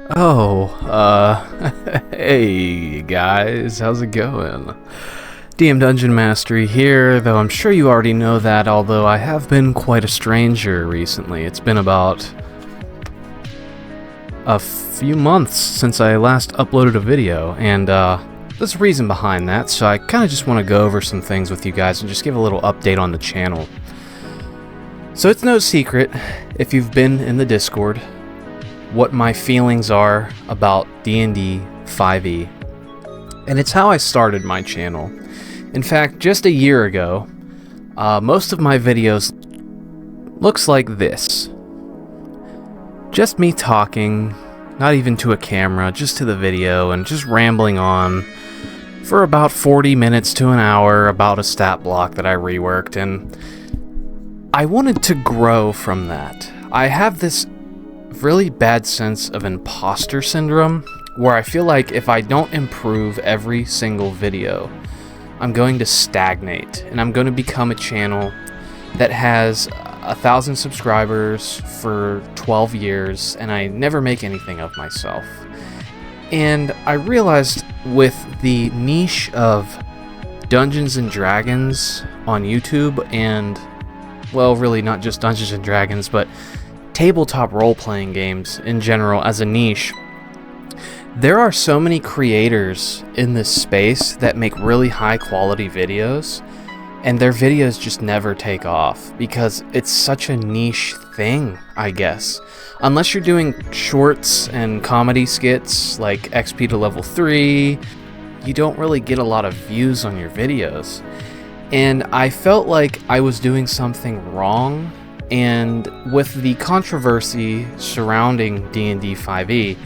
Hey guys, how's it going? DmDungeonMastery here, though I'm sure you already know that, although I have been quite a stranger recently. It's been about a few months since I last uploaded a video, and there's a reason behind that, so I kind of just want to go over some things with you guys and just give a little update on the channel. So it's no secret, if you've been in the Discord, what my feelings are about D&D 5e. And it's how I started my channel. In fact, just a year ago, most of my videos looks like this. Just me talking, not even to a camera, just to the video, and just rambling on for about 40 minutes to an hour about a stat block that I reworked, and I wanted to grow from that. I have this really bad sense of imposter syndrome, where I feel like if I don't improve every single video, I'm going to stagnate, and I'm going to become a channel that has 1,000 subscribers for 12 years, and I never make anything of myself. And I realized with the niche of Dungeons and Dragons on YouTube, and, well, really not just Dungeons and Dragons, but tabletop role-playing games in general as a niche, there are so many creators in this space that make really high-quality videos, and their videos just never take off because it's such a niche thing, I guess. Unless you're doing shorts and comedy skits like XP to level 3, you don't really get a lot of views on your videos. And I felt like I was doing something wrong, and with the controversy surrounding D&D 5e,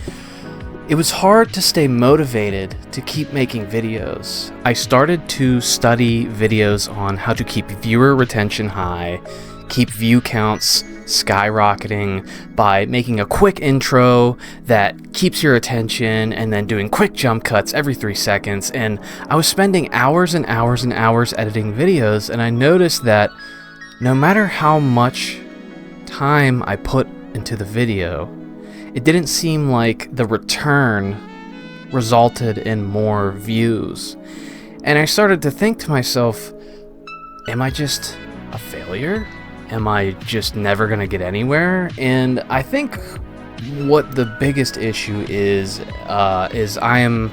it was hard to stay motivated to keep making videos. I started to study videos on how to keep viewer retention high, keep view counts skyrocketing by making a quick intro that keeps your attention and then doing quick jump cuts every 3 seconds. And I was spending hours and hours and hours editing videos, and I noticed that no matter how much time I put into the video, it didn't seem like the return resulted in more views. And I started to think to myself, am I just a failure? Am I just never gonna get anywhere? And I think what the biggest issue is I am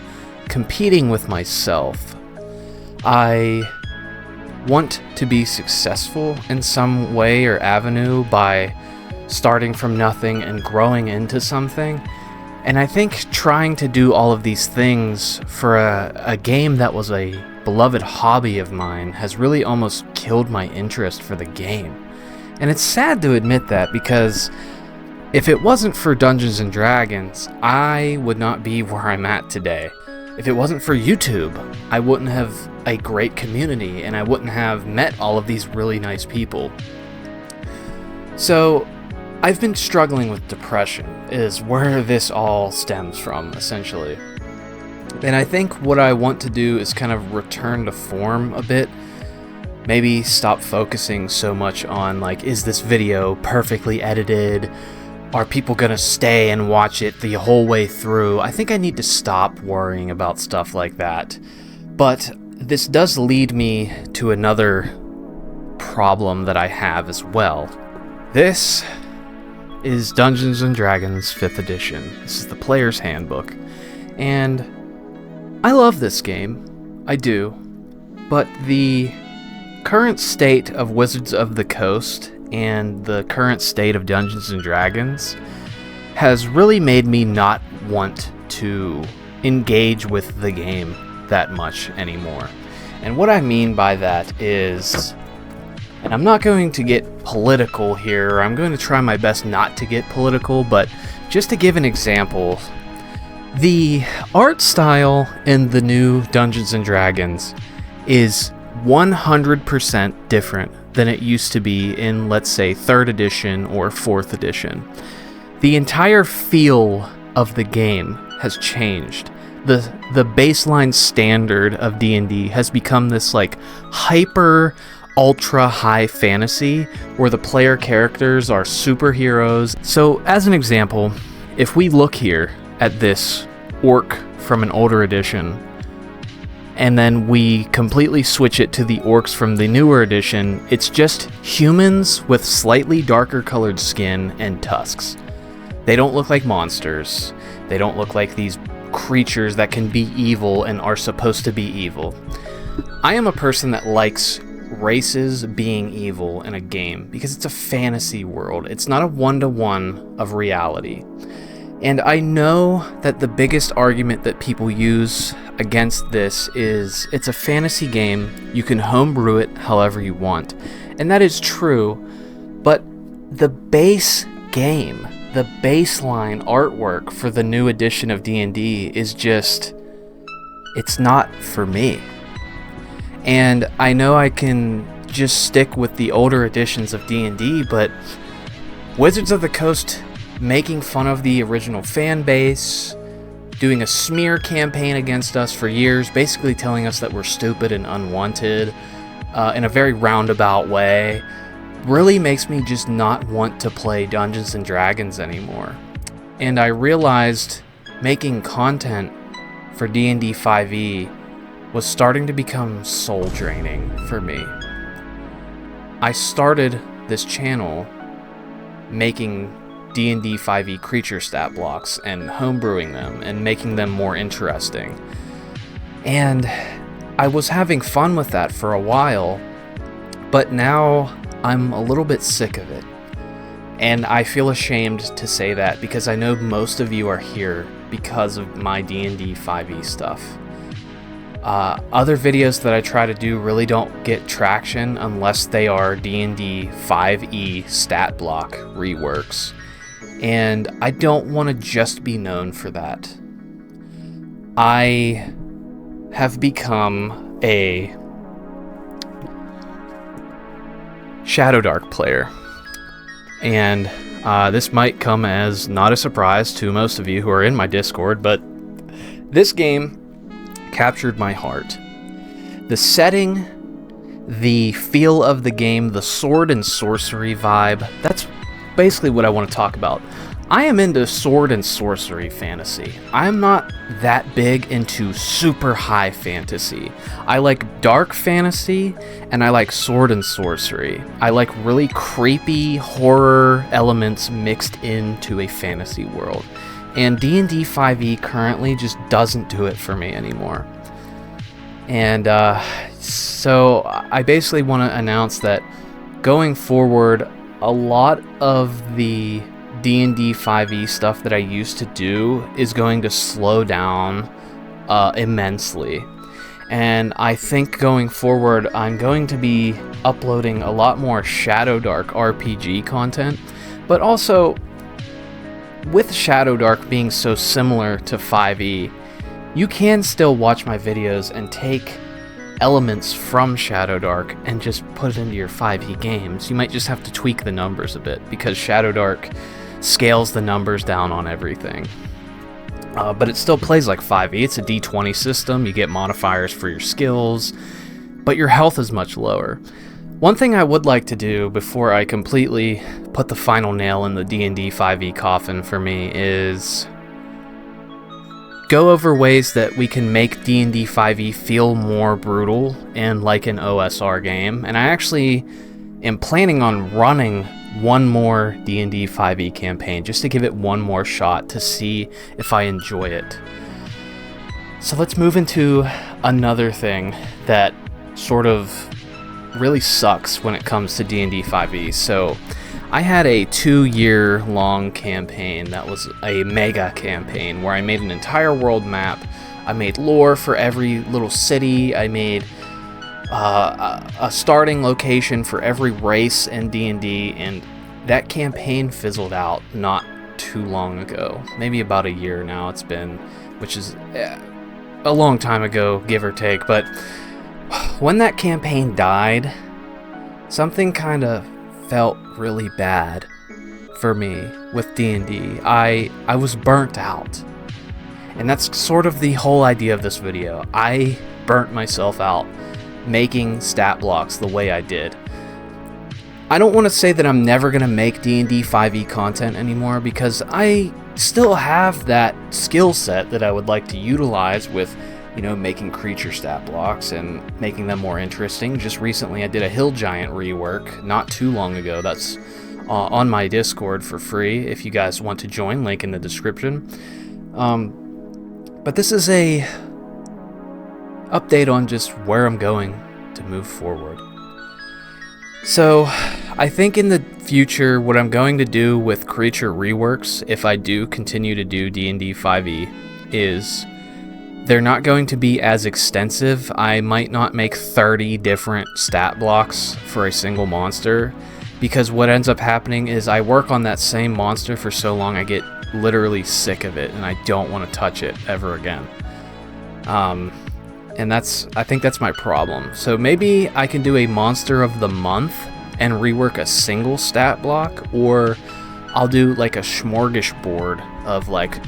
competing with myself. I want to be successful in some way or avenue by starting from nothing and growing into something. And I think trying to do all of these things for a game that was a beloved hobby of mine has really almost killed my interest for the game. And it's sad to admit that, because if it wasn't for Dungeons and Dragons, I would not be where I'm at today. If it wasn't for YouTube, I wouldn't have a great community, and I wouldn't have met all of these really nice people. So I've been struggling with depression, is where this all stems from, essentially. And I think what I want to do is kind of return to form a bit. Maybe stop focusing so much on, like, is this video perfectly edited? Are people gonna stay and watch it the whole way through? I think I need to stop worrying about stuff like that. But this does lead me to another problem that I have as well. This is Dungeons & Dragons 5th edition. This is the player's handbook. And I love this game. I do. But the current state of Wizards of the Coast and the current state of Dungeons & Dragons has really made me not want to engage with the game that much anymore. And what I mean by that is, and I'm not going to get political here, I'm going to try my best not to get political, but just to give an example, the art style in the new Dungeons & Dragons is 100% different than it used to be in, let's say, 3rd edition or 4th edition. The entire feel of the game has changed. The baseline standard of D&D has become this like hyper ultra high fantasy where the player characters are superheroes. So as an example, if we look here at this orc from an older edition, and then we completely switch it to the orcs from the newer edition, it's just humans with slightly darker colored skin and tusks. They don't look like monsters. They don't look like these creatures that can be evil and are supposed to be evil. I am a person that likes races being evil in a game because it's a fantasy world. It's not a one-to-one of reality. And I know that the biggest argument that people use against this is it's a fantasy game, you can homebrew it however you want. And that is true, but the base game, the baseline artwork for the new edition of D&D is just, it's not for me. And I know I can just stick with the older editions of D&D, but Wizards of the Coast making fun of the original fan base, doing a smear campaign against us for years, basically telling us that we're stupid and unwanted in a very roundabout way, really makes me just not want to play Dungeons & Dragons anymore. And I realized making content for D&D 5e was starting to become soul draining for me. I started this channel making D&D 5e creature stat blocks and homebrewing them and making them more interesting. And I was having fun with that for a while, but now I'm a little bit sick of it. And I feel ashamed to say that because I know most of you are here because of my D&D 5e stuff. Other videos that I try to do really don't get traction unless they are D&D 5e stat block reworks. And I don't want to just be known for that. I have become a Shadowdark player. And this might come as not a surprise to most of you who are in my Discord, but this game captured my heart. The setting, the feel of the game, the sword and sorcery vibe, that's basically what I want to talk about. I am into sword and sorcery fantasy. I'm not that big into super high fantasy. I like dark fantasy, and I like sword and sorcery. I like really creepy horror elements mixed into a fantasy world. And D&D 5e currently just doesn't do it for me anymore. And so I basically want to announce that going forward, a lot of the D&D 5e stuff that I used to do is going to slow down immensely. And I think going forward, I'm going to be uploading a lot more Shadowdark RPG content, but also with Shadowdark being so similar to 5e, you can still watch my videos and take elements from Shadowdark and just put it into your 5e games. You might just have to tweak the numbers a bit because Shadowdark scales the numbers down on everything. But it still plays like 5e. It's a d20 system. You get modifiers for your skills, but your health is much lower. One thing I would like to do before I completely put the final nail in the D&D 5e coffin for me is go over ways that we can make D&D 5e feel more brutal and like an OSR game. And I actually am planning on running one more D&D 5e campaign just to give it one more shot to see if I enjoy it. So let's move into another thing that sort of really sucks when it comes to D&D 5e. So I had a 2-year-long campaign that was a mega campaign where I made an entire world map. I made lore for every little city. I made a starting location for every race in D&D, and that campaign fizzled out not too long ago. Maybe about a year now it's been, which is a long time ago, give or take. But when that campaign died, something kind of felt really bad for me with D&D. I was burnt out. And that's sort of the whole idea of this video. I burnt myself out making stat blocks the way I did. I don't want to say that I'm never going to make D&D 5e content anymore because I still have that skill set that I would like to utilize with, you know, making creature stat blocks and making them more interesting. Just recently I did a hill giant rework not too long ago. That's on my Discord for free if you guys want to join, link in the description. But this is a update on just where I'm going to move forward. So I think in the future what I'm going to do with creature reworks, if I do continue to do D&D 5e, is they're not going to be as extensive. I might not make 30 different stat blocks for a single monster, because what ends up happening is I work on that same monster for so long I get literally sick of it and I don't want to touch it ever again. And I think that's my problem. So maybe I can do a monster of the month and rework a single stat block, or I'll do like a smorgasbord of like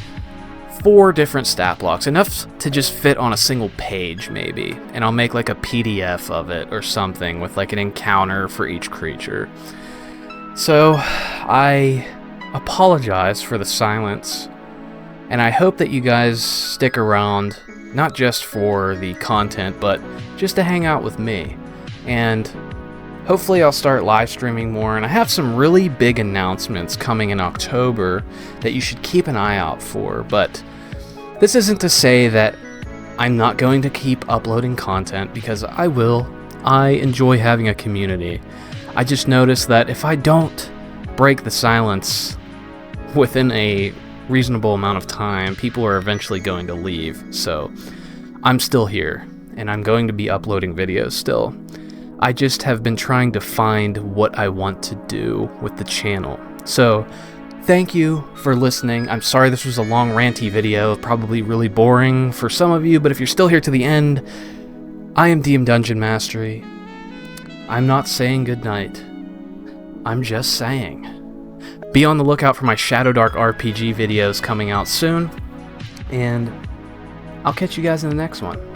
4 different stat blocks, enough to just fit on a single page maybe, and I'll make like a PDF of it or something with like an encounter for each creature. So I apologize for the silence, and I hope that you guys stick around, not just for the content, but just to hang out with me. And hopefully I'll start live streaming more, and I have some really big announcements coming in October that you should keep an eye out for. But this isn't to say that I'm not going to keep uploading content, because I will. I enjoy having a community. I just noticed that if I don't break the silence within a reasonable amount of time, people are eventually going to leave. So I'm still here, and I'm going to be uploading videos still. I just have been trying to find what I want to do with the channel. So thank you for listening. I'm sorry this was a long ranty video, probably really boring for some of you, but if you're still here to the end, I am DmDungeonMastery. I'm not saying goodnight. I'm just saying. Be on the lookout for my Shadow Dark RPG videos coming out soon, and I'll catch you guys in the next one.